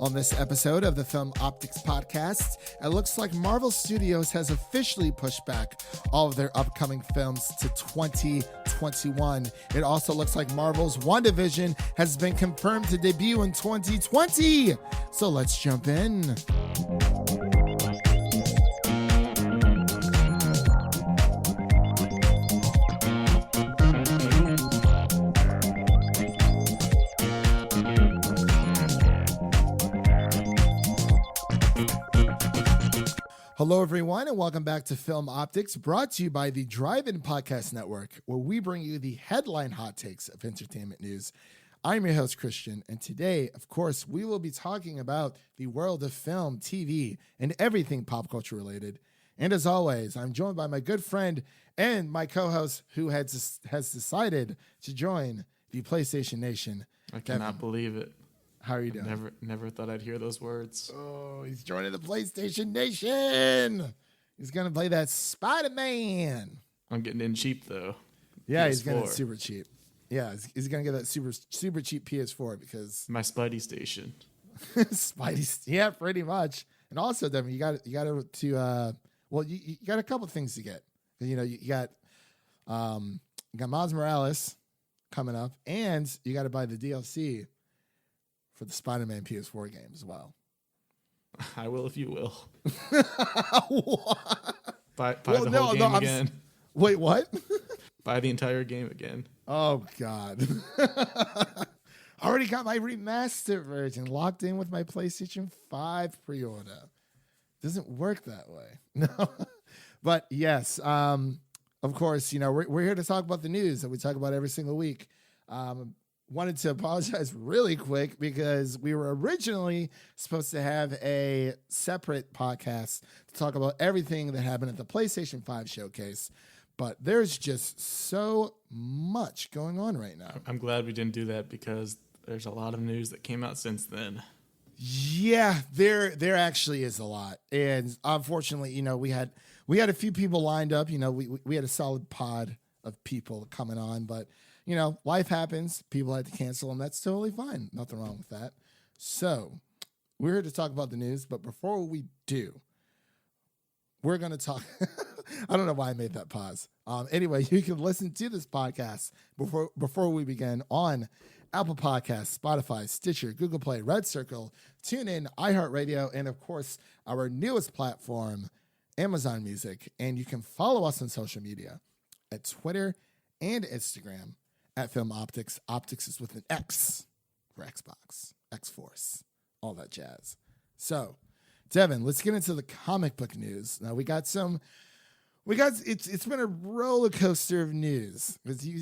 On this episode of the Film Optix Podcast, it looks like Marvel Studios has officially pushed back all of their upcoming films to 2021. It also looks like Marvel's WandaVision has been confirmed to debut in 2020. So let's jump in. Hello, everyone, and welcome back to Film Optix, brought to you by the Drive-In Podcast Network, where we bring you the headline hot takes of entertainment news. I'm your host, Christian, and today, of course, we will be talking about the world of film, TV, and everything pop culture related. And as always, I'm joined by my good friend and my co-host who has decided to join the PlayStation Nation. I cannot believe it. How are you doing? Never thought I'd hear those words. Oh, he's joining the PlayStation Nation. He's going to play that Spider-Man. I'm getting in cheap, though. Yeah, PS4. he's getting it super cheap. Yeah, he's going to get that super cheap PS4 because... My Spidey station. Yeah, pretty much. And also, Devin, you got to you got a couple things to get. You know, you got Miles Morales coming up, and you got to buy the DLC for the Spider-Man PS4 game as well. I will if you will. buy well, the whole game again. Wait, what? Buy the entire game again. Oh, God. I already got my remastered version locked in with my PlayStation 5 pre-order. Doesn't work that way. No. But yes, of course, you know, we're here to talk about the news that we talk about every single week. Wanted to apologize really quick because we were originally supposed to have a separate podcast to talk about everything that happened at the PlayStation 5 showcase, but there's just so much going on right now. I'm glad we didn't do that because there's a lot of news that came out since then. Yeah, there actually is a lot. And unfortunately, you know, we had a few people lined up, you know, we had a solid pod of people coming on, but you know, life happens. People had to cancel, and that's totally fine. Nothing wrong with that. So we're here to talk about the news, but before we do, we're going to talk. I don't know why I made that pause. Anyway, you can listen to this podcast before we begin on Apple Podcasts, Spotify, Stitcher, Google Play, Red Circle, TuneIn, iHeart Radio, and of course, our newest platform, Amazon Music. And you can follow us on social media at Twitter and Instagram at Film Optix. Optix is with an X for Xbox, X-Force, all that jazz. So, Devin, let's get into the comic book news. Now, it's been a roller coaster of news.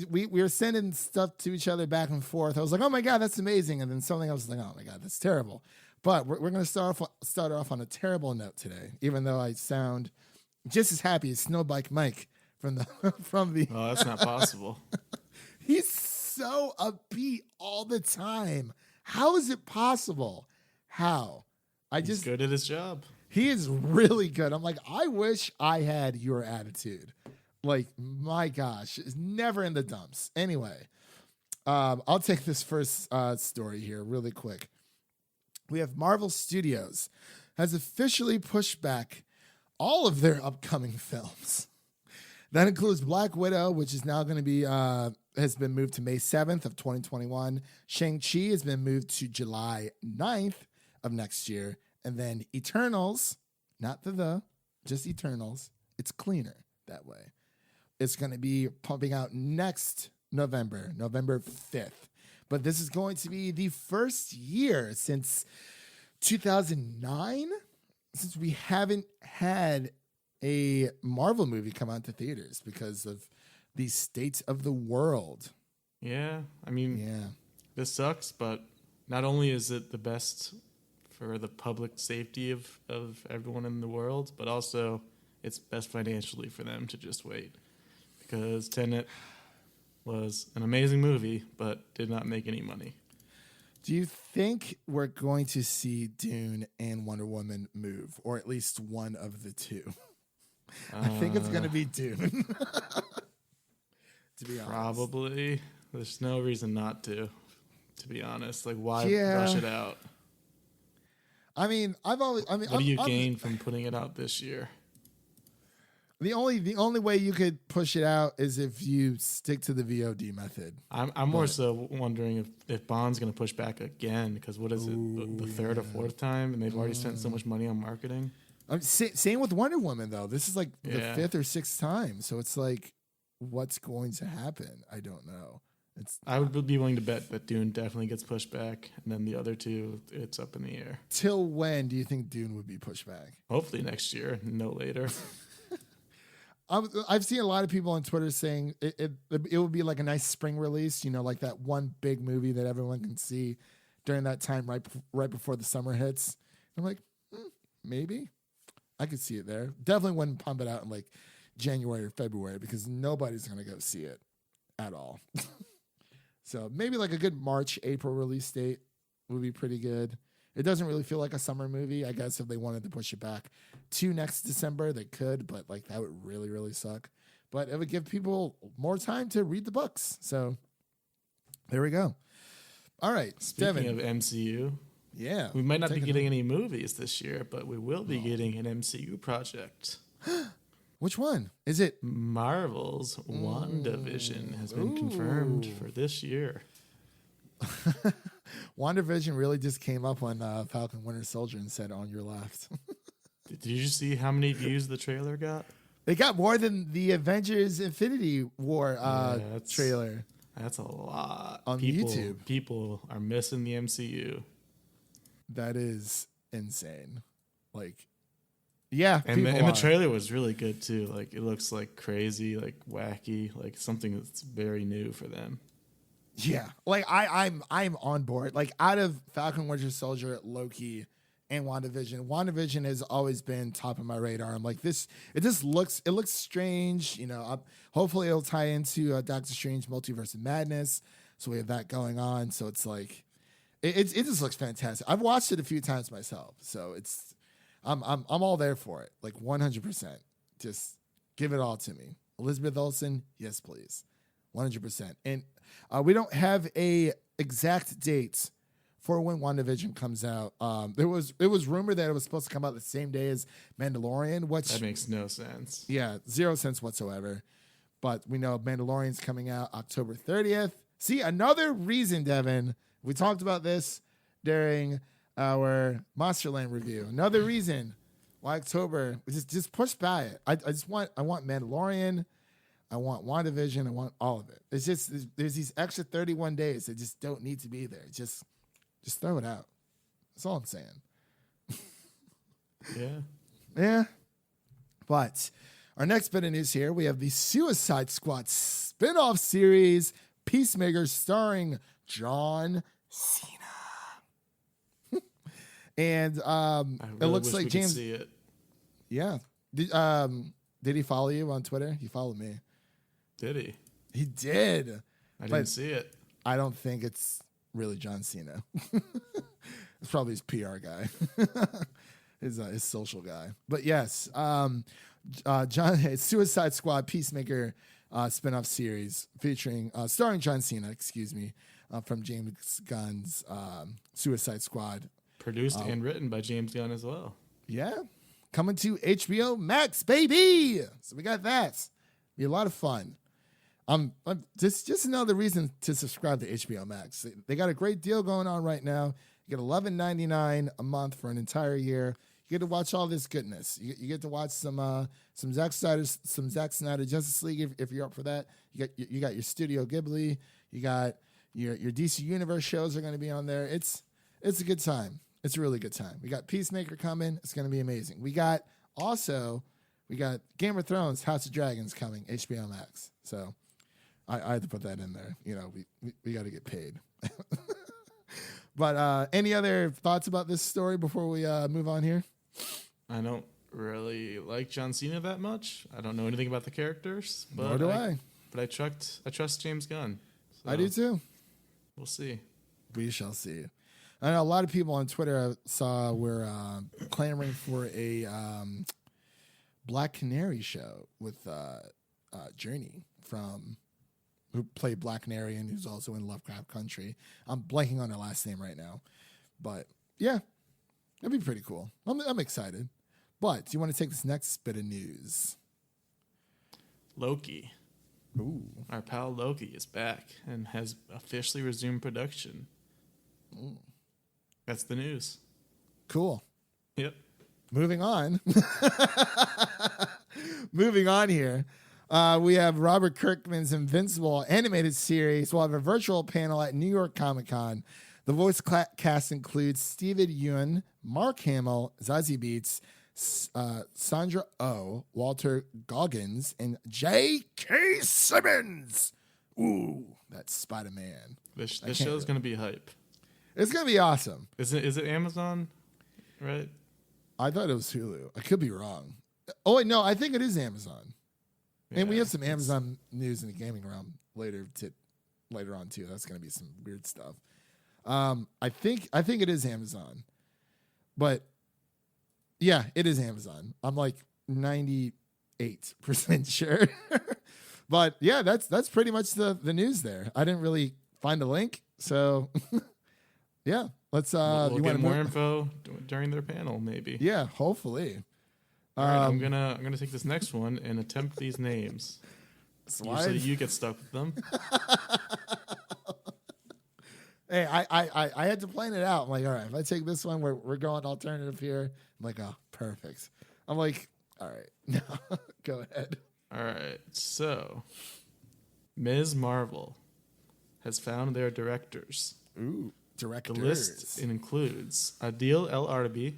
We were sending stuff to each other back and forth. I was like, oh my God, that's amazing. And then something else was like, oh my God, that's terrible. But we're going to start off on a terrible note today, even though I sound just as happy as Snowbike Mike from the. Oh, that's not possible. He's so upbeat all the time. How is it possible? How? He's good at his job. He is really good. I'm like, I wish I had your attitude. Like, my gosh, it's never in the dumps. Anyway, I'll take this first story here really quick. We have Marvel Studios has officially pushed back all of their upcoming films. That includes Black Widow, which is now going to be has been moved to May 7th of 2021. Shang-Chi has been moved to July 9th of next year. And then Eternals, not just Eternals. It's cleaner that way. It's going to be pumping out next November 5th. But this is going to be the first year since 2009 since we haven't had a Marvel movie come out to theaters because of the state of the world. Yeah, I mean, This sucks, but not only is it the best for the public safety of everyone in the world, but also it's best financially for them to just wait. Because Tenet was an amazing movie, but did not make any money. Do you think we're going to see Dune and Wonder Woman move, or at least one of the two? I think it's going to be Dune. To be honest. Probably. There's no reason not to be honest. Like, why rush it out? I mean, what do you gain from putting it out this year? The only way you could push it out is if you stick to the VOD method. I'm more so wondering if Bond's going to push back again, because what is it, the third or fourth time, and they've already spent so much money on marketing. Same with Wonder Woman though. This is like the fifth or sixth time, so it's like, what's going to happen? I don't know. I would be willing to bet that Dune definitely gets pushed back, and then the other two, it's up in the air. Till when do you think Dune would be pushed back? Hopefully next year, no later. I've seen a lot of people on Twitter saying it would be like a nice spring release, like that one big movie that everyone can see during that time right before the summer hits. I'm like, maybe I could see it there. Definitely wouldn't pump it out in like January or February because nobody's going to go see it at all. So maybe like a good March, April release date would be pretty good. It doesn't really feel like a summer movie. I guess if they wanted to push it back to next December, they could, but like that would really, really suck. But it would give people more time to read the books. So there we go. All right. Speaking Devin. of MCU, yeah, we might not be getting any movies this year, but we will be getting an MCU project. Which one? Is it? Marvel's WandaVision has been confirmed for this year. WandaVision really just came up on Falcon Winter Soldier and said on your left. Did you see how many views the trailer got? It got more than the Avengers Infinity War trailer. That's a lot. On YouTube. People are missing the MCU. That is insane. Like, yeah. And the trailer was really good too. Like, it looks like crazy, like wacky, like something that's very new for them. Yeah, like I'm on board. Like out of Falcon Winter Soldier, Loki, and WandaVision has always been top of my radar. I'm like this. It looks strange. Hopefully it'll tie into Doctor Strange Multiverse of Madness. So we have that going on. So it's like it just looks fantastic. I've watched it a few times myself. So I'm all there for it. Like 100%. Just give it all to me. Elizabeth Olsen, yes please. 100%. And we don't have a exact date for when WandaVision comes out. It was rumored that it was supposed to come out the same day as Mandalorian, which that makes no sense. Yeah, 0 sense whatsoever. But we know Mandalorian's coming out October 30th. See, another reason, Devin, we talked about this during our Monsterland review. Another reason why October just push by it. I want Mandalorian. I want WandaVision. I want all of it. It's just there's these extra 31 days that just don't need to be there. Just throw it out. That's all I'm saying. Yeah. But our next bit of news here, we have the Suicide Squad spin-off series, Peacemaker, starring John Cena. And it looks like James. See it. Yeah. Did he follow you on Twitter? He followed me. Did he? He did. I didn't see it. I don't think it's really John Cena. It's probably his PR guy, his social guy. But yes, Suicide Squad Peacemaker spinoff series featuring starring John Cena. From James Gunn's Suicide Squad, produced and written by James Gunn as well. Yeah, coming to HBO Max, baby. So we got that. Be a lot of fun. Just another reason to subscribe to HBO Max. They got a great deal going on right now. You get $11.99 a month for an entire year. You get to watch all this goodness. You get to watch some Zack Snyder Justice League if you're up for that. You got your Studio Ghibli. You got your DC Universe shows are going to be on there. It's a good time. It's a really good time. We got Peacemaker coming. It's going to be amazing. We got Game of Thrones, House of Dragons coming, HBO Max. So I had to put that in there. We got to get paid. But any other thoughts about this story before we move on here? I don't really like John Cena that much. I don't know anything about the characters. But Nor do I. But I trust James Gunn. So I do too. We'll see. We shall see. I know a lot of people on Twitter were clamoring for a Black Canary show with Journey who played Black Canary and who's also in Lovecraft Country. I'm blanking on her last name right now. But yeah, That'd be pretty cool. I'm excited. But do you want to take this next bit of news? Loki. Ooh. Our pal Loki is back and has officially resumed production. Ooh. That's the news. Cool. Yep. Moving on. Moving on here. We have Robert Kirkman's Invincible animated series. We'll have a virtual panel at New York Comic Con. The voice cast includes Steven Yeun, Mark Hamill, Zazie Beetz, Sandra Oh, Walter Goggins, and J.K. Simmons. Ooh, that's Spider-Man. This show's going to be hype. It's going to be awesome. Is it Amazon? Right? I thought it was Hulu. I could be wrong. Oh, wait, no, I think it is Amazon. Yeah, and we have some Amazon news in the gaming realm later on, too. That's going to be some weird stuff. I think it is Amazon. But yeah, it is Amazon. I'm like 98% sure. But yeah, that's pretty much the news there. I didn't really find a link, so yeah, let's we'll get more info during their panel, maybe. Yeah, hopefully. All right, I'm gonna take this next one and attempt these names. Usually you get stuck with them. Hey, I had to plan it out. I'm like, all right, if I take this one, we're going alternative here. I'm like, oh, perfect. I'm like, all right, no, go ahead. All right, so Ms. Marvel has found their directors. Ooh, directors. The list includes Adil El Arbi,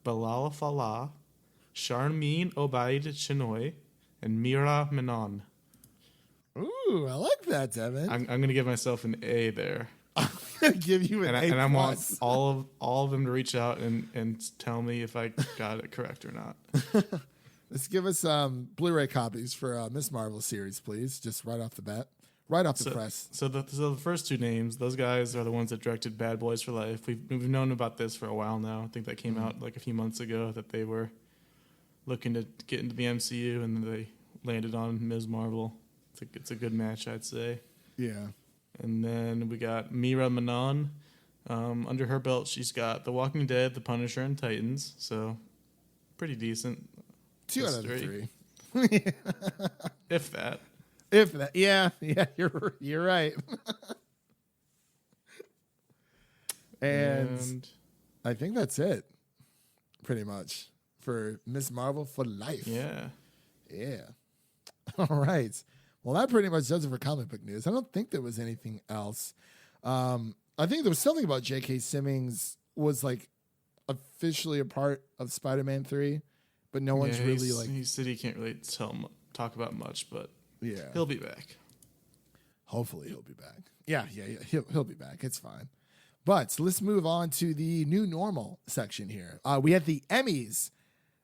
Bilal Fallah, Sharmeen Obaid Chinoy, and Mira Menon. Ooh, I like that, Devin. I'm going to give myself an A there. I'm gonna give you an A+. And I want all of them to reach out and tell me if I got it correct or not. Let's give us Blu-ray copies for Miss Marvel series, please. Just right off the bat, right off the press. So the first two names, those guys are the ones that directed Bad Boys for Life. We've known about this for a while now. I think that came out like a few months ago that they were looking to get into the MCU, and they landed on Ms. Marvel. It's a good match, I'd say. Yeah. And then we got Mira Menon. Under her belt, she's got The Walking Dead, The Punisher, and Titans. So pretty decent. 2 out of 3. If that. Yeah, you're right. and I think that's it, pretty much, for Miss Marvel for Life. Yeah. All right. Well, that pretty much does it for comic book news. I don't think there was anything else. I think there was something about J.K. Simmons was like officially a part of Spider-Man 3, but no one's really like. He said he can't really talk about much, but yeah, he'll be back. Hopefully, he'll be back. Yeah. He'll be back. It's fine. But let's move on to the new normal section here. We had the Emmys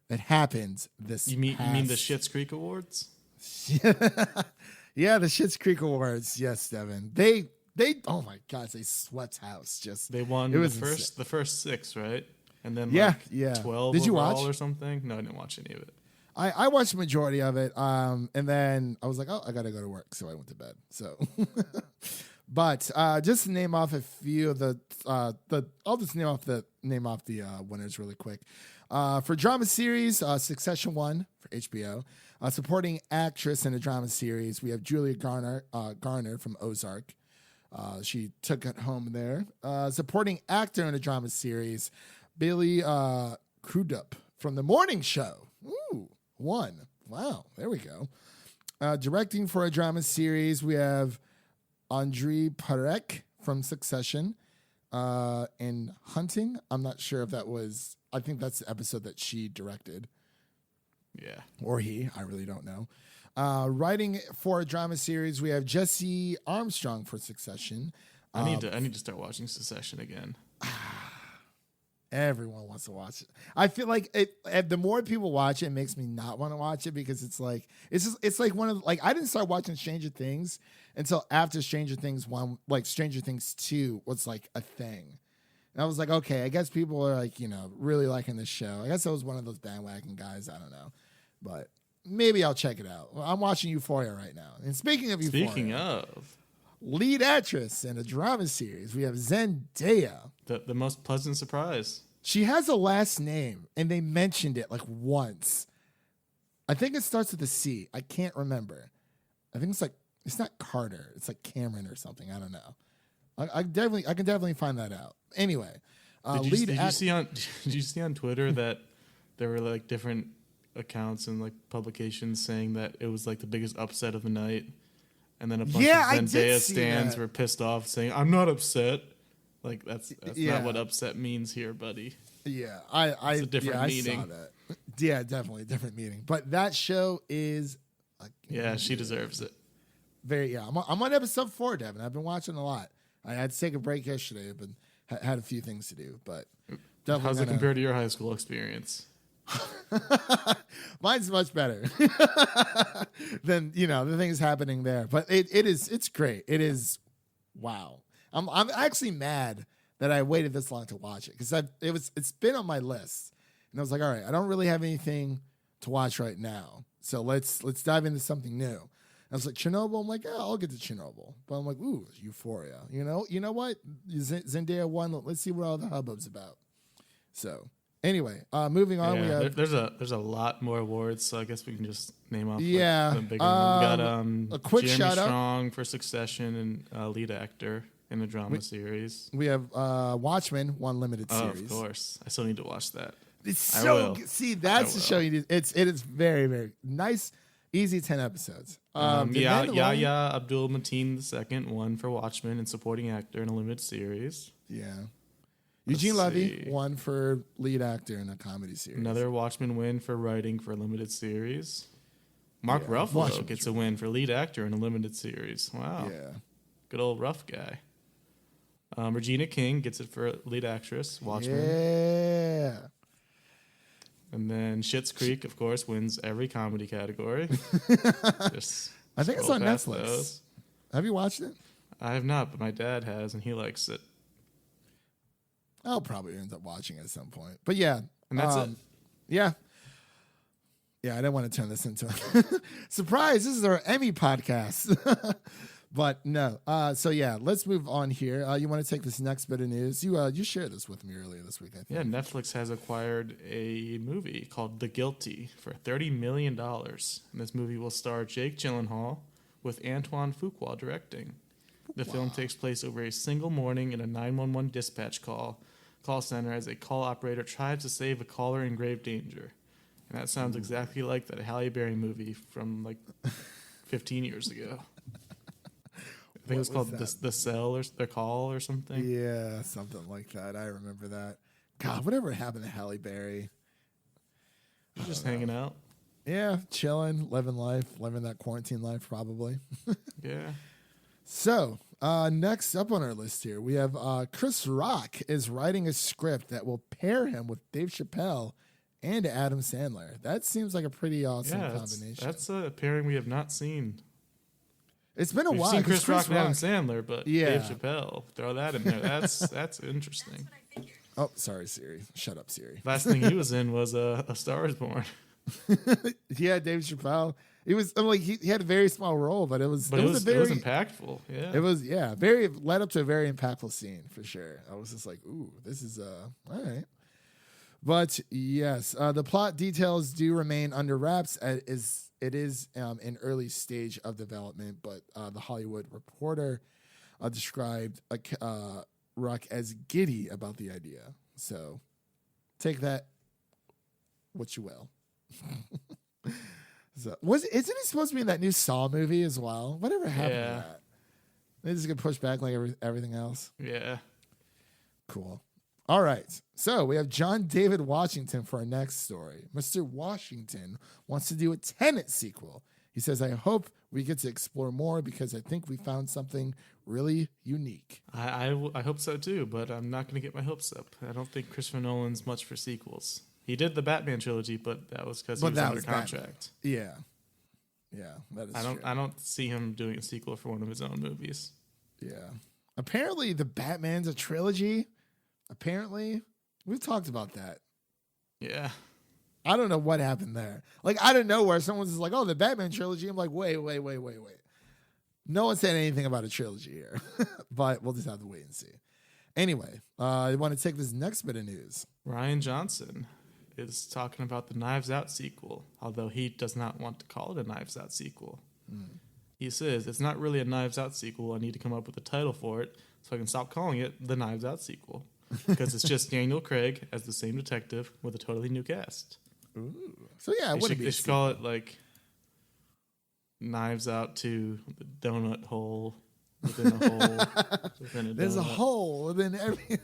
that happened this. You mean the Schitt's Creek Awards? Yeah, the Schitt's Creek Awards. Yes, Devin. They oh my gosh, they swept house. They won the first 6, right? And then 12 Did you watch or something? No, I didn't watch any of it. I watched the majority of it. And then I was like, oh, I gotta go to work, so I went to bed. So but just to name off a few of I'll just name off the winners really quick. For drama series, Succession won for HBO. Supporting actress in a drama series, we have Julia Garner from Ozark. She took it home there. Supporting actor in a drama series, Billy Crudup from The Morning Show. Ooh, won. Wow, there we go. Directing for a drama series, we have Andrei Parek from Succession. And Hunting, I'm not sure if that was, I think that's the episode that she directed. Yeah. Or he, I really don't know. Writing for a drama series, we have Jesse Armstrong for Succession. I need to start watching Succession again. Everyone wants to watch it. I feel like the more people watch it, it makes me not want to watch it because it's like one of I didn't start watching Stranger Things until after Stranger Things 1, like Stranger Things 2 was like a thing. And I was like, okay, I guess people are like, really liking this show. I guess I was one of those bandwagon guys. I don't know. But maybe I'll check it out. Well, I'm watching Euphoria right now. And speaking of Euphoria, lead actress in a drama series, we have Zendaya. The most pleasant surprise. She has a last name, and they mentioned it like once. I think it starts with a C. I can't remember. I think it's not Carter. It's like Cameron or something. I don't know. I can definitely find that out. Anyway, did you see on Twitter that there were like different accounts and like publications saying that it was like the biggest upset of the night, and then a bunch of Zendaya stands were pissed off, saying, "I'm not upset." Like that's not what upset means here, buddy. Yeah, it's a different meaning. I saw that. Yeah, definitely a different meaning. But that show is, she deserves it. I'm on episode 4, Devin. I've been watching a lot. I had to take a break yesterday, but had a few things to do. But how's it compared to your high school experience? Mine's much better than the things happening there. But it's great. It is wow. I'm actually mad that I waited this long to watch it because it's been on my list, and I was like, all right, I don't really have anything to watch right now, so let's dive into something new. I was like, Chernobyl. I'm like, yeah, I'll get to Chernobyl, but I'm like, ooh, Euphoria. You know what? Zendaya won. Let's see what all the hubbub's about. So anyway, moving on. Yeah, there's a lot more awards, so I guess we can just name off. The bigger one. We got a quick Jeremy shout Strong for Succession and lead actor in a drama series. We have Watchmen, one limited series. Of course, I still need to watch that. It's so see that's the show you need. It is very, very nice, easy 10 episodes. Yahya Abdul Mateen II won for Watchmen and supporting actor in a limited series. Yeah. Eugene Levy won for lead actor in a comedy series. Another Watchmen win for writing for a limited series. Mark Ruffalo gets a win for lead actor in a limited series. Wow. Yeah. Good old rough guy. Regina King gets it for lead actress, Watchmen. Yeah. And then Schitt's Creek, of course, wins every comedy category. I think it's on Netflix. Those. Have you watched it? I have not, but my dad has, and he likes it. I'll probably end up watching it at some point. But yeah. And that's it. Yeah. Yeah, I didn't want to turn this into a surprise. This is our Emmy podcast. But no. So yeah, let's move on here. You want to take this next bit of news? You shared this with me earlier this week, I think. Yeah, Netflix has acquired a movie called The Guilty for $30 million. And this movie will star Jake Gyllenhaal with Antoine Fuqua directing. The film takes place over a single morning in a 911 dispatch call center as a call operator tries to save a caller in grave danger. And that sounds exactly like that Halle Berry movie from like 15 years ago. I think it was called The Cell or The Call or something. Yeah, something like that. I remember that. God, whatever happened to Halle Berry? Just hanging out. Yeah, chilling, living that quarantine life probably. Yeah. So, next up on our list here, we have Chris Rock is writing a script that will pair him with Dave Chappelle and Adam Sandler. That seems like a pretty awesome combination. That's a pairing we have not seen. It's been a while. We've seen Chris Rock and Adam Sandler, but Dave Chappelle, throw that in there. That's interesting. Oh, sorry, Siri. Shut up, Siri. Last thing he was in was A Star Is Born. Yeah, Dave Chappelle. It was he had a very small role, but it was impactful. Yeah, it was very led up to a very impactful scene for sure. I was just like, ooh, this is all right. But yes, the plot details do remain under wraps. It is in early stage of development, but the Hollywood Reporter described Rock as giddy about the idea. So take that what you will. So isn't he supposed to be in that new Saw movie as well? Whatever happened to that? They just get pushed back like everything else. Yeah. Cool. All right. So we have John David Washington for our next story. Mr. Washington wants to do a Tenet sequel. He says, I hope we get to explore more because I think we found something really unique. I hope so too, but I'm not going to get my hopes up. I don't think Christopher Nolan's much for sequels. He did the Batman trilogy, but that was because he was under contract. Batman. Yeah, that is true. I don't see him doing a sequel for one of his own movies. Yeah. Apparently, the Batman's a trilogy. Apparently, we've talked about that. Yeah. I don't know what happened there. Like, I don't know where someone's just like, oh, the Batman trilogy. I'm like, wait. No one said anything about a trilogy here, but we'll just have to wait and see. Anyway, I want to take this next bit of news. Ryan Johnson is talking about the Knives Out sequel, although he does not want to call it a Knives Out sequel. He says, it's not really a Knives Out sequel. I need to come up with a title for it so I can stop calling it the Knives Out sequel. Because it's just Daniel Craig as the same detective with a totally new cast. Ooh. So yeah, they should call it like Knives Out to the donut hole within a hole. Within a There's donut. a hole within every...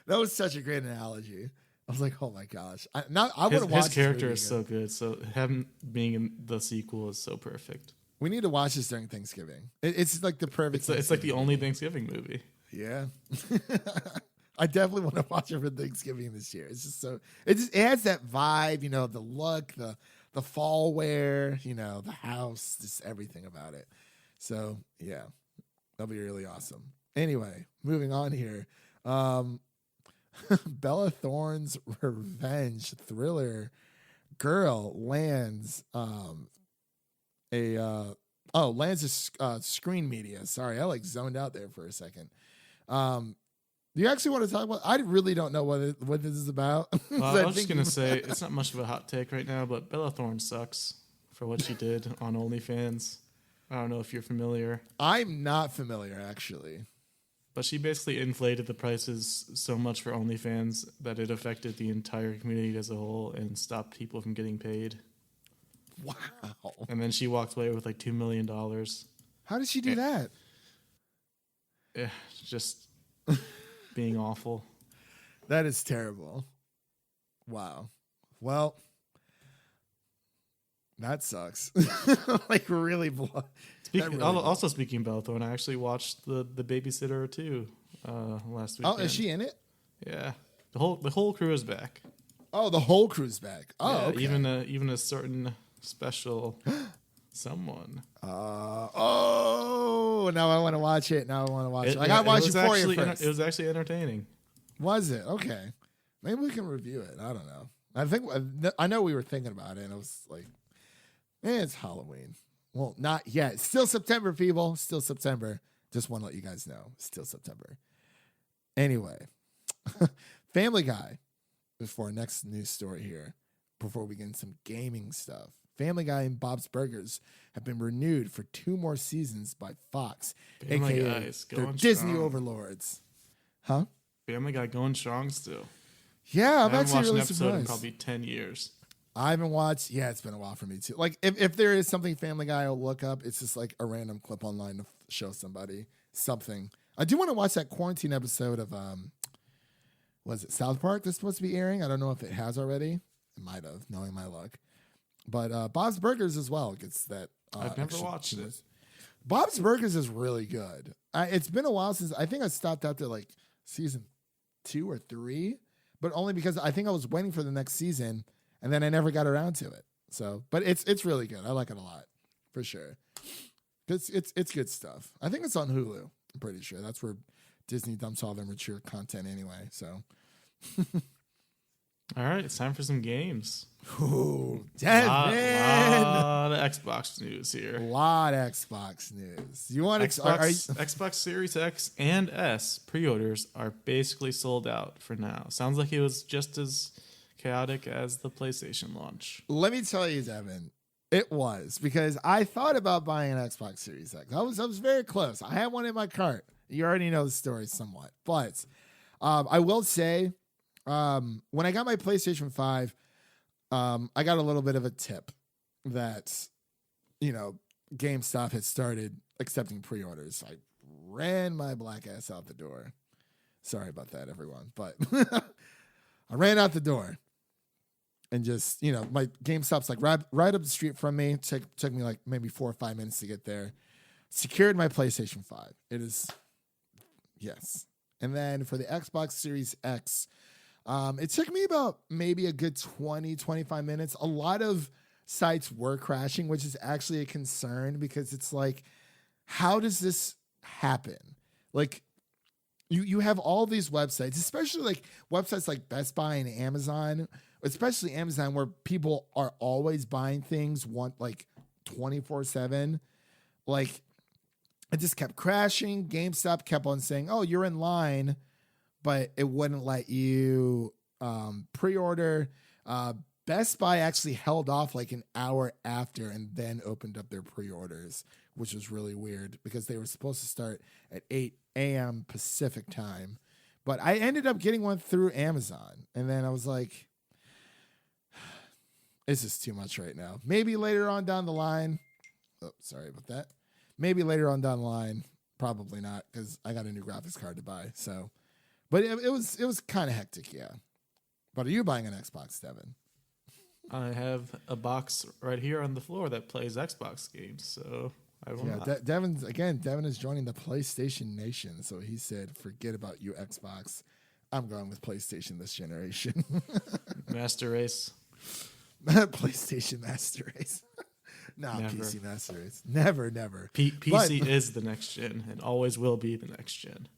That was such a great analogy. I was like, oh my gosh. I want to watch his character is so good. So him being in the sequel is so perfect. We need to watch this during Thanksgiving. It's like the perfect... It's like the only Thanksgiving movie. Yeah. I definitely want to watch it for Thanksgiving this year. It's just so... It adds that vibe, the look, the fall wear, the house, just everything about it. So, yeah. That'll be really awesome. Anyway, moving on here. Bella Thorne's revenge thriller girl lands lands a screen media. Sorry, I zoned out there for a second. Do you actually want to talk about? I really don't know what this is about. Well, I was just gonna say it's not much of a hot take right now, but Bella Thorne sucks for what she did on OnlyFans. I don't know if you're familiar. I'm not familiar, actually. But she basically inflated the prices so much for OnlyFans that it affected the entire community as a whole and stopped people from getting paid. Wow. And then she walked away with like $2 million. How did she do that? Yeah, just being awful. That is terrible. Wow. Well, that sucks. Like really. Also speaking of Bella Thorne, I actually watched the Babysitter 2 last week. Oh, is she in it? Yeah, the whole crew is back. Oh, the whole crew's back. Oh, yeah, okay. even a certain special someone. Now I want to watch it. I got to watch it for you first. It was actually entertaining. Was it? Okay. Maybe we can review it. I don't know. I know we were thinking about it, and I was like, it's Halloween. Well, not yet. Still September, people. Still September. Just want to let you guys know. Still September. Anyway, Family Guy is for our next news story here before we get into some gaming stuff. Family Guy and Bob's Burgers have been renewed for 2 more seasons by Fox, a.k.a. their Disney overlords. Huh? Family Guy going strong still. Yeah, I'm actually watched really an episode surprised. in probably 10 years. I haven't watched. Yeah, it's been a while for me too. Like, if there is something Family Guy I'll look up, it's just like a random clip online to show somebody something. I do want to watch that quarantine episode of was it South Park that's supposed to be airing? I don't know if it has already. It might have, knowing my luck. But Bob's Burgers as well gets that. I've never watched it. Bob's Burgers is really good. It's been a while since I think I stopped after like season 2 or 3, but only because I think I was waiting for the next season. And then I never got around to it. So, but it's really good. I like it a lot, for sure. It's good stuff. I think it's on Hulu. I'm pretty sure that's where Disney dumps all their mature content anyway. So, all right, it's time for some games. Ooh, Devin! Lot of Xbox news here. A lot of Xbox news. You want Xbox Series X and S pre-orders are basically sold out for now. Sounds like it was just as chaotic as the PlayStation launch. Let me tell you, Devin, it was, because I thought about buying an Xbox Series X. I was very close. I had one in my cart. You already know the story somewhat, but I will say, when I got my PlayStation 5, I got a little bit of a tip that, GameStop had started accepting pre-orders. I ran my black ass out the door. Sorry about that, everyone, but I ran out the door. And just, my GameStop's like right up the street from me. Took me like maybe 4 or 5 minutes to get there. Secured my PlayStation 5. It is, yes. And then for the Xbox Series X, it took me about maybe a good 20, 25 minutes. A lot of sites were crashing, which is actually a concern because it's like, how does this happen? Like, you have all these websites, especially like websites like Best Buy and Amazon, especially Amazon, where people are always buying things, 24/7. Like, it just kept crashing. GameStop kept on saying, "Oh, you're in line," but it wouldn't let you pre-order. Best Buy actually held off like an hour after and then opened up their pre-orders, which was really weird because they were supposed to start at 8 a.m. Pacific time. But I ended up getting one through Amazon. And then I was like, this is too much right now. Maybe later on down the line. Oh, sorry about that. Maybe later on down the line. Probably not, because I got a new graphics card to buy. So, but it was kind of hectic, yeah. But are you buying an Xbox, Devin? I have a box right here on the floor that plays Xbox games, so I will not. Devin is joining the PlayStation Nation, so he said, forget about you, Xbox. I'm going with PlayStation this generation. Master Race. PlayStation Master Race. No, never. PC Master Race. Never. PC is the next gen and always will be the next gen.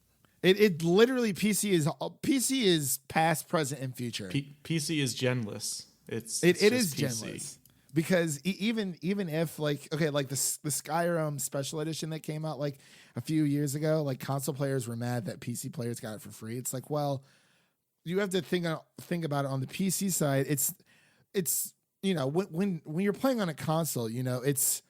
It literally PC is past, present, and future. PC is genless. It is PC. genless because even if like the Skyrim special edition that came out like a few years ago, like console players were mad that PC players got it for free. It's like, well, you have to think about it on the PC side. It's when you're playing on a console, it's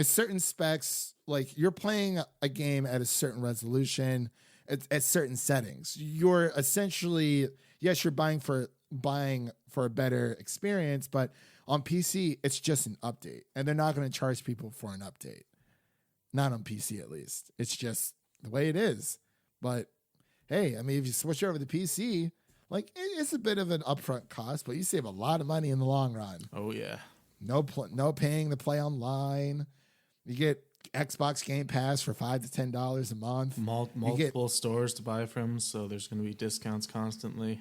certain specs. Like you're playing a game at a certain resolution at certain settings. You're essentially, yes, you're buying for a better experience, but on PC, it's just an update. And they're not going to charge people for an update. Not on PC, at least. It's just the way it is. But, hey, I mean, if you switch over to PC, like, it's a bit of an upfront cost, but you save a lot of money in the long run. Oh, yeah. No paying to play online. You get Xbox Game Pass for $5 to $10 a month. Multiple stores to buy from, so there's going to be discounts constantly.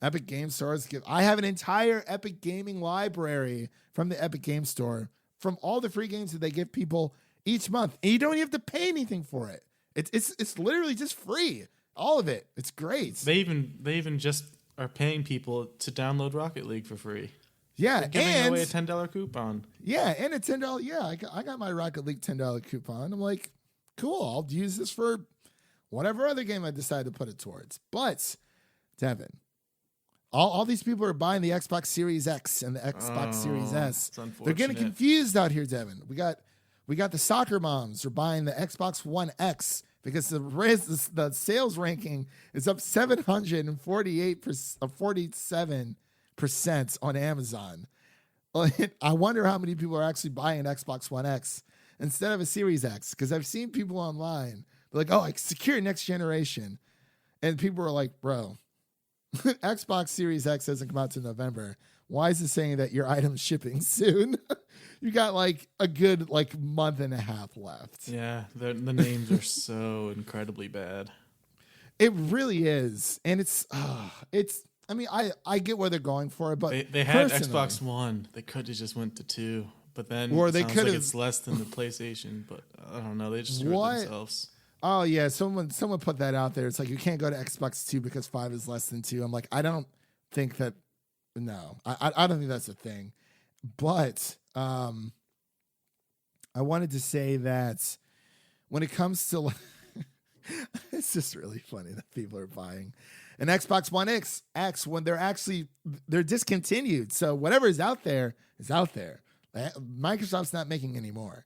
Epic Game Stores. I have an entire Epic Gaming library from the Epic Game Store from all the free games that they give people each month, and you don't even have to pay anything for it. It's literally just free, all of it. It's great. They even just are paying people to download Rocket League for free. Yeah, they're giving away a $10 coupon. Yeah, and a $10. Yeah, I got my Rocket League $10 coupon. I'm like, cool. I'll use this for whatever other game I decide to put it towards. But Devin. All these people are buying the Xbox Series X and the Xbox Series S. They're getting confused out here, Devin. We got the soccer moms are buying the Xbox One X because the sales ranking is up 47% on Amazon. I wonder how many people are actually buying an Xbox One X instead of a Series X, because I've seen people online. They're like, oh, I secure next generation. And people are like, bro, Xbox Series X doesn't come out to November. Why is it saying that your item's shipping soon? You got like a good month and a half left. Yeah, the names are so incredibly bad. It really is, and it's. I mean, I get where they're going for it, but they had Xbox One. They could have just went to 2, but then they could have. It's less than the PlayStation, but I don't know. They just screwed themselves. Oh yeah, someone put that out there. It's like you can't go to Xbox 2 because 5 is less than 2. I'm like, I don't think that. No, I don't think that's a thing. But I wanted to say that when it comes to, it's just really funny that people are buying an Xbox One X when they're discontinued. So whatever is out there is out there. Microsoft's not making any more.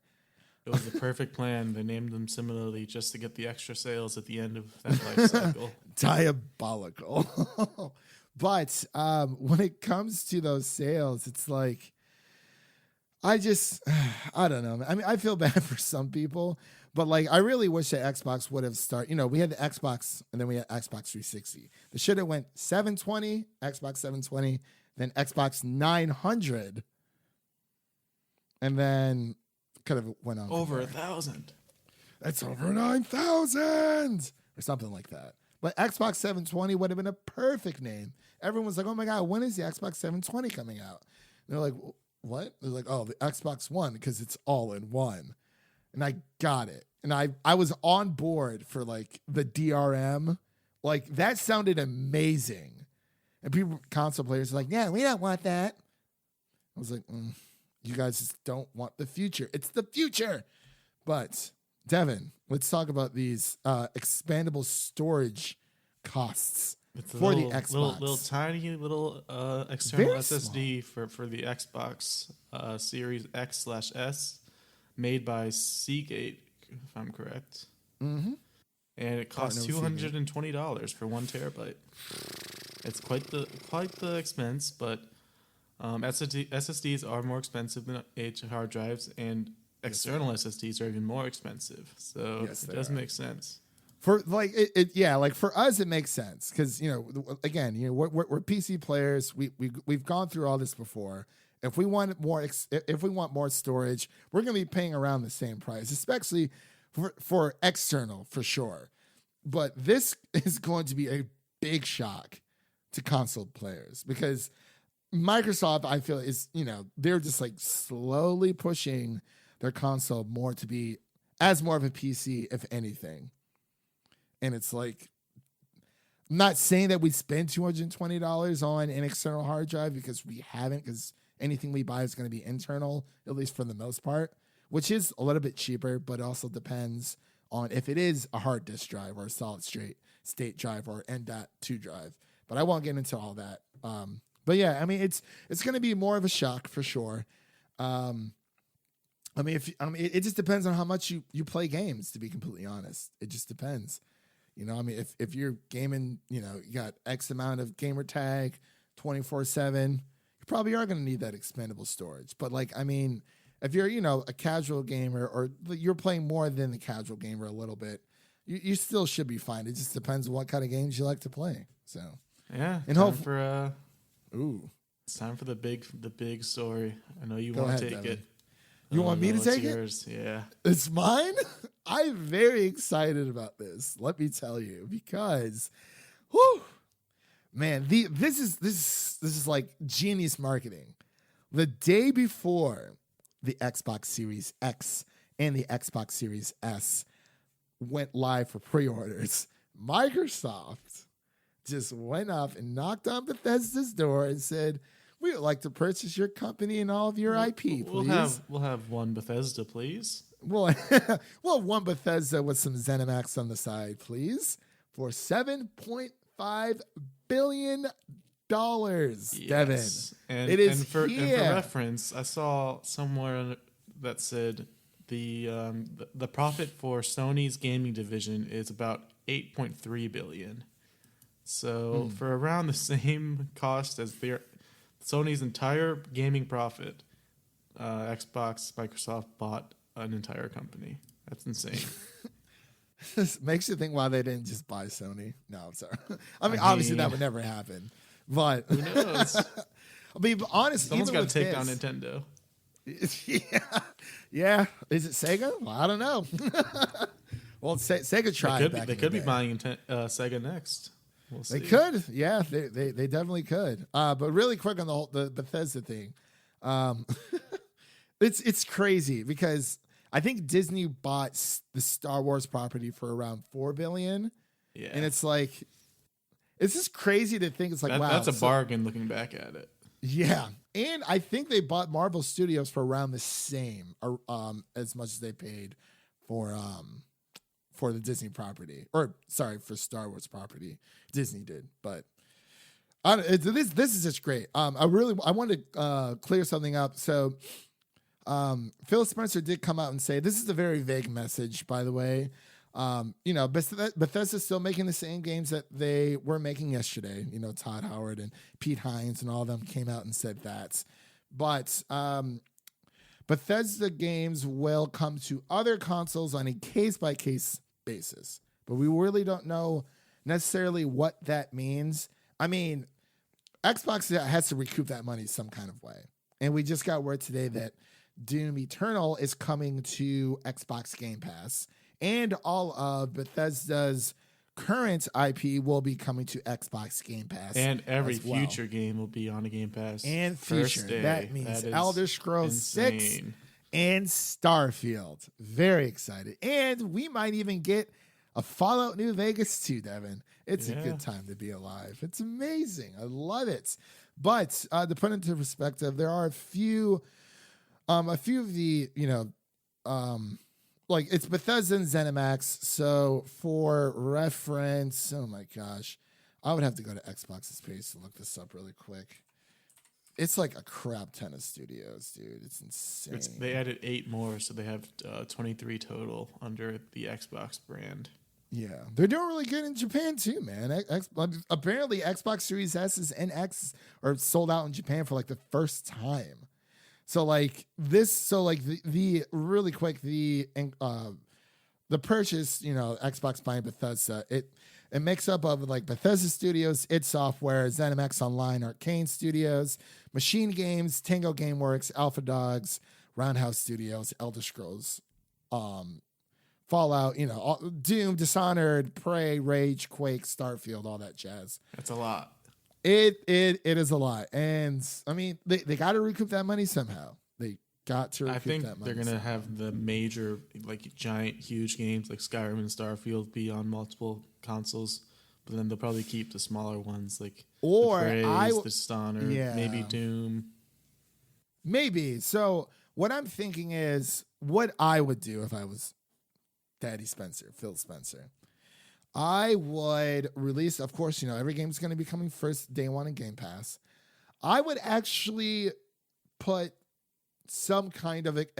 It was the perfect plan. They named them similarly just to get the extra sales at the end of that life cycle. Diabolical. But when it comes to those sales, it's like, I don't know. I mean, I feel bad for some people, but like, I really wish that Xbox would have started. We had the Xbox and then we had Xbox 360. They should have went 720, Xbox 720, then Xbox 900, and then could have went on over 1,000. That's over 9,000 or something like that. But Xbox 720 would have been a perfect name. Everyone's like, oh my God, when is the Xbox 720 coming out? And they're like, what? They're like, oh, the Xbox One, because it's all in one. And I got it. And I was on board for like the DRM. Like that sounded amazing. And people, console players are like, yeah, we don't want that. I was like, you guys just don't want the future. It's the future. But Devin, let's talk about these expandable storage costs It's a for little, the Xbox. little tiny external Very SSD for the Xbox Series X/S, made by Seagate, if I'm correct. Mm-hmm. And it costs $220 for 1 terabyte. It's quite the expense, but SSDs are more expensive than hard drives, and external SSDs are even more expensive. So it does make sense. For like like for us it makes sense because again we're PC players. We've gone through all this before. If we want more storage, we're going to be paying around the same price, especially for external for sure. But this is going to be a big shock to console players because Microsoft, I feel, is they're just like slowly pushing their console more to be as more of a PC, if anything. And it's like, I'm not saying that we spend $220 on an external hard drive because we haven't, because anything we buy is going to be internal, at least for the most part, which is a little bit cheaper, but it also depends on if it is a hard disk drive or a solid state drive or N.2 drive. But I won't get into all that. But yeah, I mean, it's going to be more of a shock for sure. It just depends on how much you play games, to be completely honest. It just depends. If you're gaming, you got X amount of gamer tag 24/7, you probably are going to need that expandable storage. But if you're, a casual gamer or you're playing more than the casual gamer a little bit, you still should be fine. It just depends on what kind of games you like to play. So yeah, and it's time for the big story. I know you want to take it. You want me to take yours? Yeah. It's mine? I'm very excited about this. Let me tell you, because man, this is like genius marketing. The day before the Xbox Series X and the Xbox Series S went live for pre-orders, Microsoft just went up and knocked on Bethesda's door and said, "We would like to purchase your company and all of your IP, please." We'll have one Bethesda, please. Well, one Bethesda with some ZeniMax on the side, please, for $7.5 billion. Yes. Devin, and for reference, I saw somewhere that said the profit for Sony's gaming division is about $8.3 billion. So for around the same cost as Sony's entire gaming profit, Microsoft bought an entire company. That's insane. This makes you think why they didn't just buy Sony. No, I'm sorry. Obviously that would never happen. But who knows? But honestly, someone's got to take down Nintendo. Yeah. Is it Sega? Well, I don't know. Well, Sega tried. They could be buying Sega next. We'll see. They could. Yeah, they definitely could. But really quick on the Bethesda thing. It's crazy because I think Disney bought the Star Wars property for around $4 billion. Yeah. And it's like, it's just crazy to think. It's like, wow. That's a bargain looking back at it. Yeah. And I think they bought Marvel Studios for around the same, as much as they paid for the Disney property, or sorry, for Star Wars property. Disney did, but this is just great. I wanted to clear something up. So, Phil Spencer did come out and say, this is a very vague message, by the way. Bethesda's still making the same games that they were making yesterday. Todd Howard and Pete Hines and all of them came out and said that. But Bethesda games will come to other consoles on a case-by-case basis. But we really don't know necessarily what that means. I mean, Xbox has to recoup that money some kind of way. And we just got word today that Doom Eternal is coming to Xbox Game Pass. And all of Bethesda's current IP will be coming to Xbox Game Pass. And every future game will be on a Game Pass. And future. That means Elder Scrolls 6 and Starfield. Very excited. And we might even get a Fallout New Vegas 2, Devin. It's a good time to be alive. It's amazing. I love it. But to put into perspective, there are a few of the, like it's Bethesda and ZeniMax. So for reference, oh my gosh, I would have to go to Xbox's page to look this up really quick. It's like a crap ton of studios, dude. It's insane. They added 8 more, so they have 23 total under the Xbox brand. Yeah, they're doing really good in Japan too, man. Apparently, Xbox Series S's and X are sold out in Japan for like the first time. So like the really quick the purchase, Xbox buying Bethesda, it makes up of like Bethesda Studios, id Software, ZeniMax Online, Arcane Studios, Machine Games, Tango Gameworks, Alpha Dogs, Roundhouse Studios, Elder Scrolls, Fallout, Doom, Dishonored, Prey, Rage, Quake, Starfield, all that jazz. That's a lot. It is a lot, and I mean they got to recoup that money somehow. They got to recoup that money. I think they're gonna have the major, like giant, huge games like Skyrim and Starfield be on multiple consoles, but then they'll probably keep the smaller ones like the Prey, Dishonored, maybe Doom. Maybe. So what I'm thinking is what I would do if I was Daddy Spencer, Phil Spencer. I would release, of course, every game's going to be coming first day one in Game Pass. I would actually put some kind of time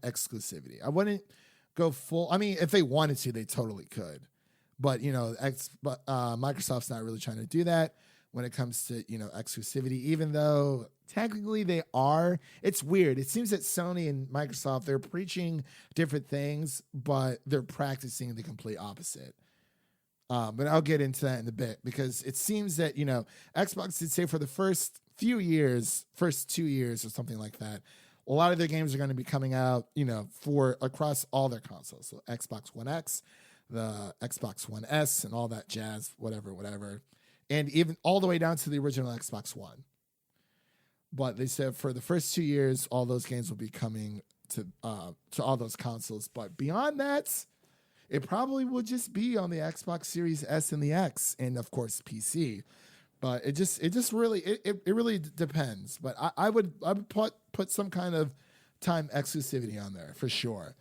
exclusivity. I wouldn't go full. I mean, if they wanted to, they totally could. But, Microsoft's not really trying to do that when it comes to, exclusivity, even though technically they are. It's weird. It seems that Sony and Microsoft, they're preaching different things, but they're practicing the complete opposite. But I'll get into that in a bit because it seems that, Xbox did say for the first 2 years or something like that, a lot of their games are going to be coming out, for across all their consoles. So Xbox One X, the Xbox One S, and all that jazz, whatever. And even all the way down to the original Xbox One. But they said for the first 2 years, all those games will be coming to all those consoles. But beyond that, it probably will just be on the Xbox Series S and the X, and of course PC. But it really depends. But I would put some kind of time exclusivity on there for sure.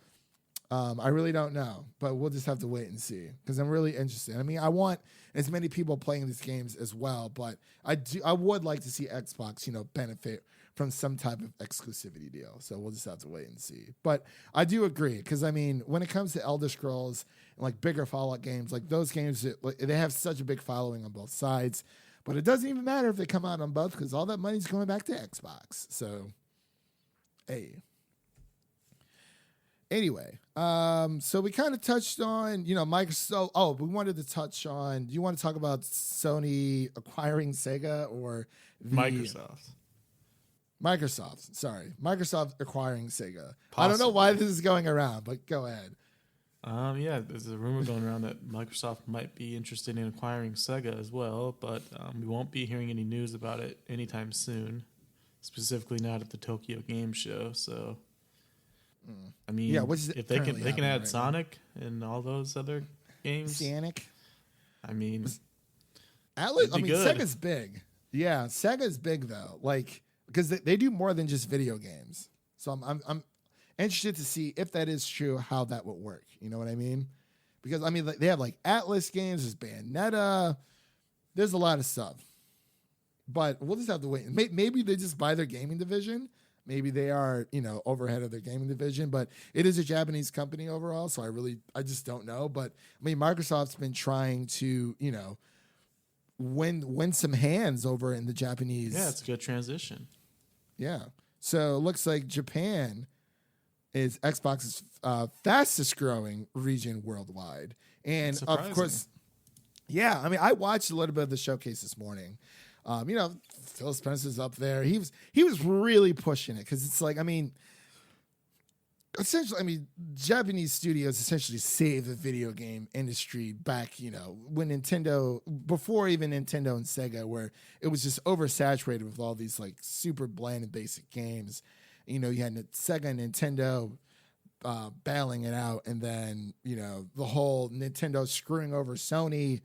I really don't know, but we'll just have to wait and see because I'm really interested. I mean, I want as many people playing these games as well, but I would like to see Xbox, benefit from some type of exclusivity deal. So we'll just have to wait and see. But I do agree because I mean, when it comes to Elder Scrolls and like bigger Fallout games, like those games, they have such a big following on both sides. But it doesn't even matter if they come out on both because all that money's going back to Xbox. So, hey. Anyway, so we kind of touched on, Microsoft. Oh, we wanted to touch on, do you want to talk about Sony acquiring Sega or Microsoft? Microsoft acquiring Sega. Possibly. I don't know why this is going around, but go ahead. Yeah, there's a rumor going around that Microsoft might be interested in acquiring Sega as well, but we won't be hearing any news about it anytime soon, specifically not at the Tokyo Game Show, so... I mean, if they can add Sonic and all those other games. Sonic. I mean, good. Sega's big. Yeah, Sega's big though. Like because they do more than just video games. So I'm interested to see if that is true, how that would work. You know what I mean? Because I mean, they have like Atlas games, there's Bayonetta, there's a lot of stuff. But we'll just have to wait. Maybe they just buy their gaming division. Maybe they are, overhead of their gaming division, but it is a Japanese company overall. So I just don't know. But I mean, Microsoft's been trying to, win some hands over in the Japanese. Yeah, it's a good transition. Yeah. So it looks like Japan is Xbox's fastest growing region worldwide. And of course, yeah, I mean, I watched a little bit of the showcase this morning. Phil Spencer's up there. He was really pushing it because it's like, I mean, essentially, Japanese studios essentially saved the video game industry back, when before even Nintendo and Sega, where it was just oversaturated with all these like super bland and basic games. You had Sega and Nintendo battling it out, and then, the whole Nintendo screwing over Sony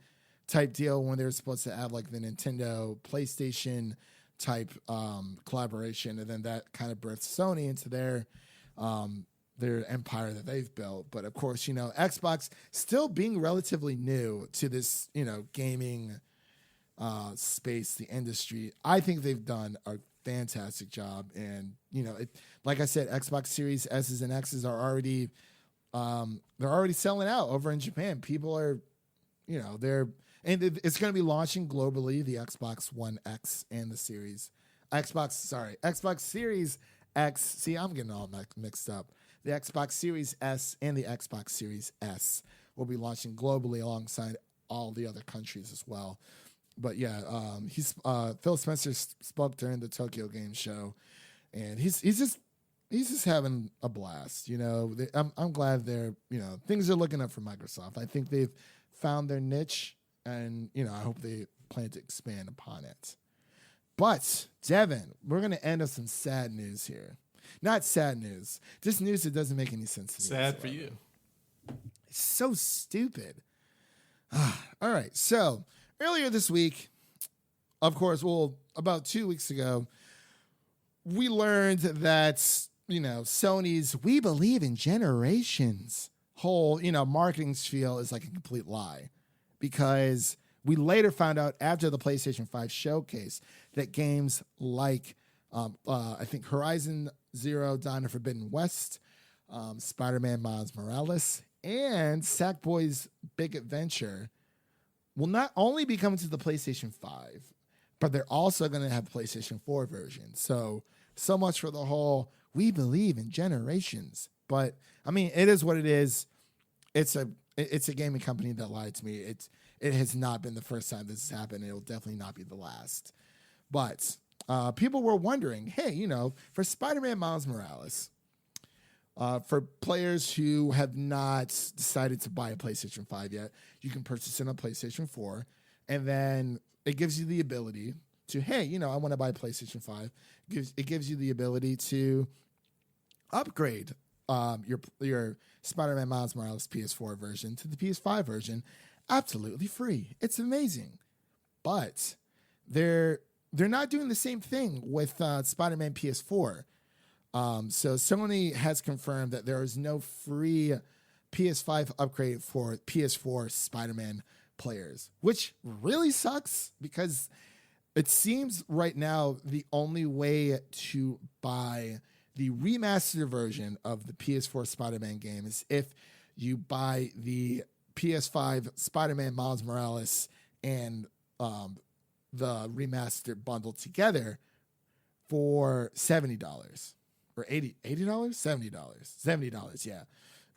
type deal when they were supposed to have like the Nintendo PlayStation type collaboration, and then that kind of birthed Sony into their their empire that they've built. But of course, Xbox still being relatively new to this, gaming space, the industry. I think they've done a fantastic job. And, like I said, Xbox Series S's and X's are already, they're already selling out over in Japan. People are, and it's going to be launching globally, the Xbox One X and the Xbox Series X. See, I'm getting all mixed up. The Xbox Series S and the Xbox Series S will be launching globally alongside all the other countries as well. But yeah, Phil Spencer spoke during the Tokyo Game Show, and he's just having a blast. I'm glad things are looking up for Microsoft. I think they've found their niche, and I hope they plan to expand upon it. But Devin, we're gonna end on some sad news here. Not sad news, just news that doesn't make any sense to me. Sad for you. It's so stupid. All right, so earlier this week, of course, about 2 weeks ago, we learned that, Sony's "we believe in generations" whole, marketing spiel is like a complete lie, because we later found out after the PlayStation 5 showcase that games like, I think Horizon Zero Dawn of Forbidden West, Spider-Man Miles Morales, and Sackboy's Big Adventure will not only be coming to the PlayStation 5, but they're also going to have PlayStation 4 version. So much for the whole "we believe in generations." But I mean, it is what it is. It's a gaming company that lied to me. It has not been the first time this has happened. It will definitely not be the last. But people were wondering, hey, for Spider-Man Miles Morales, for players who have not decided to buy a PlayStation 5 yet, you can purchase it on PlayStation 4, and then it gives you the ability to, hey, I want to buy a PlayStation 5. It gives you the ability to upgrade your Spider-Man Miles Morales PS4 version to the PS5 version absolutely free. It's amazing. But they're not doing the same thing with Spider-Man PS4. So Sony has confirmed that there is no free PS5 upgrade for PS4 Spider-Man players, which really sucks, because it seems right now the only way to buy the remastered version of the PS4 Spider-Man game is if you buy the PS5 Spider-Man Miles Morales and the remastered bundle together for $70 or $80, $70, yeah,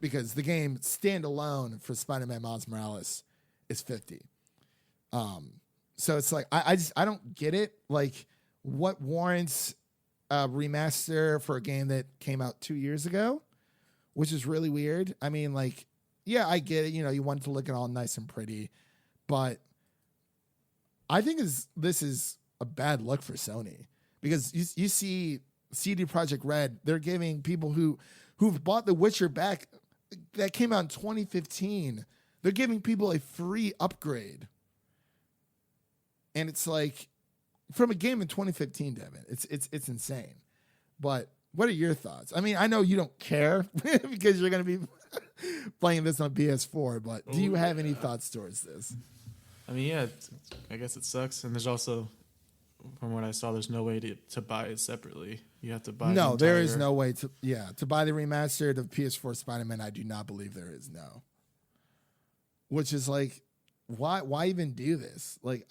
because the game standalone for Spider-Man Miles Morales is $50. So it's like I don't get it. Like, what warrants a remaster for a game that came out 2 years ago, which is really weird. I mean, like, yeah, I get it. You want it to look all nice and pretty, but I think this is a bad look for Sony, because you see CD Projekt Red, they're giving people who've bought The Witcher back, that came out in 2015, they're giving people a free upgrade. And it's like, from a game in 2015, Devin, it's insane. But what are your thoughts? I mean, I know you don't care because you're going to be playing this on PS4, but do you have any thoughts towards this? I mean, yeah, I guess it sucks. And there's also, from what I saw, there's no way to buy it separately. You have to buy there is no way to buy the remastered of PS4 Spider-Man. I do not believe there is, no. Which is like, why even do this? Like,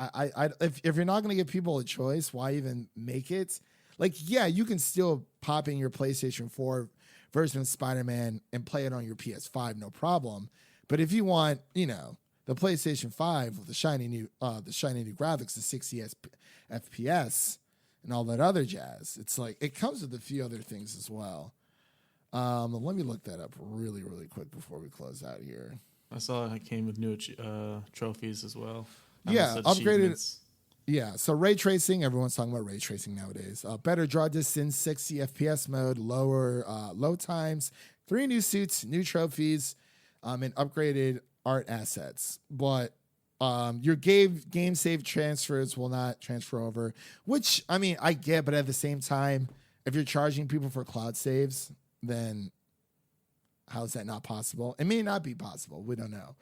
if you're not going to give people a choice, why even make it? Like, yeah, you can still pop in your PlayStation 4 version of Spider-Man and play it on your PS5, no problem. But if you want, the PlayStation 5 with the shiny new graphics, the 60 FPS, and all that other jazz, it's like, it comes with a few other things as well. Let me look that up really, really quick before we close out here. I saw it came with new trophies as well. Upgraded. Yeah, so ray tracing, everyone's talking about ray tracing nowadays. Better draw distance, 60 FPS mode, lower load times, 3 new suits, new trophies, and upgraded art assets. But your game save transfers will not transfer over, which, I mean, I get, but at the same time, if you're charging people for cloud saves, then how is that not possible? It may not be possible. We don't know.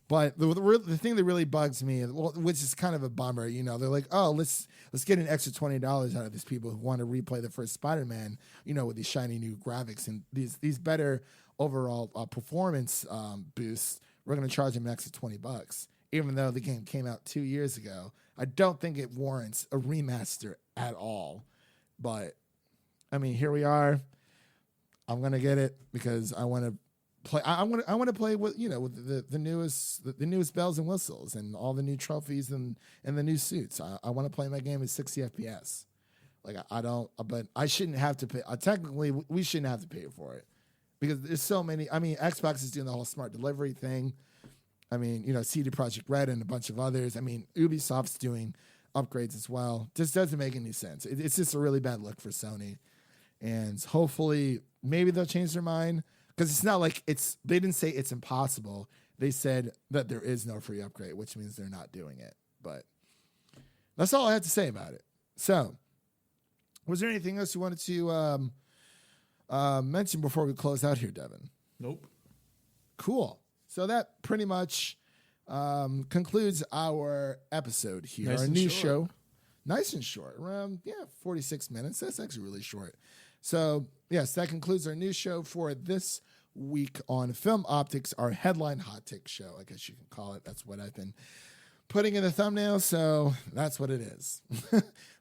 But the thing that really bugs me, which is kind of a bummer, you know, they're like, oh, let's get an extra $20 out of these people who want to replay the first Spider-Man, you know, with these shiny new graphics and these better overall performance boosts. We're going to charge them an extra $20, even though the game came out 2 years ago. I don't think it warrants a remaster at all. But I mean, here we are. I'm going to get it because I want to play. I want to play with, you know, with the newest bells and whistles and all the new trophies and the new suits. I want to play my game at 60 FPS. Like I don't, but I shouldn't have to pay. Technically, we shouldn't have to pay for it because there's so many. I mean, Xbox is doing the whole smart delivery thing. I mean, you know, CD Projekt Red and a bunch of others. I mean, Ubisoft's doing upgrades as well. Just doesn't make any sense. It's just a really bad look for Sony. And hopefully, maybe they'll change their mind. Because it's not like they didn't say it's impossible. They said that there is no free upgrade, which means they're not doing it. But that's all I had to say about it. So, was there anything else you wanted to mention before we close out here, Devin? Nope. Cool. So that pretty much concludes our episode here. Nice our and new short. show. Nice and short. Around, 46 minutes. That's actually really short. So, yes, that concludes our new show for this week on Film Optix, our headline hot take show, I guess you can call it. That's what I've been putting in the thumbnail, so that's what it is.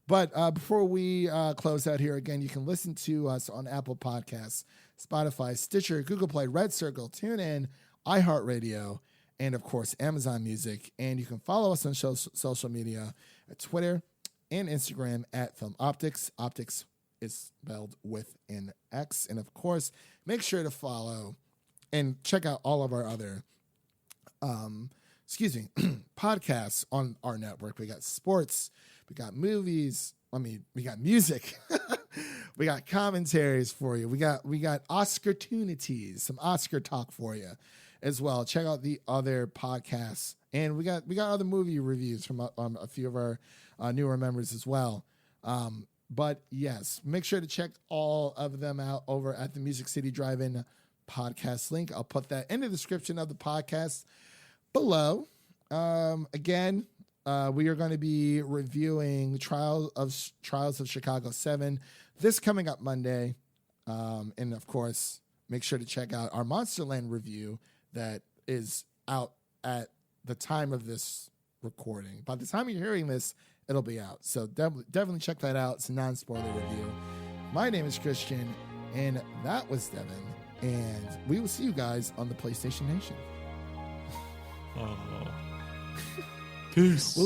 But before we close out here, again, you can listen to us on Apple Podcasts, Spotify, Stitcher, Google Play, Red Circle, TuneIn, iHeartRadio, and, of course, Amazon Music. And you can follow us on social media at Twitter and Instagram at Film Optix. Optix is spelled with an X. And, of course, make sure to follow and check out all of our other podcasts on our network. We got sports, we got movies, we got music, we got commentaries for you. We got Oscar-tunities, some Oscar talk for you as well. Check out the other podcasts. And we got other movie reviews from a few of our newer members as well. But yes, make sure to check all of them out over at the Music City Drive-In podcast link. I'll put that in the description of the podcast below. Again, we are going to be reviewing Trials of Chicago 7 this coming up Monday. And of course, make sure to check out our Monsterland review that is out at the time of this recording. By the time you're hearing this, it'll be out. So definitely check that out. It's a non-spoiler review. My name is Christian, and that was Devin. And we will see you guys on the PlayStation Nation. Peace.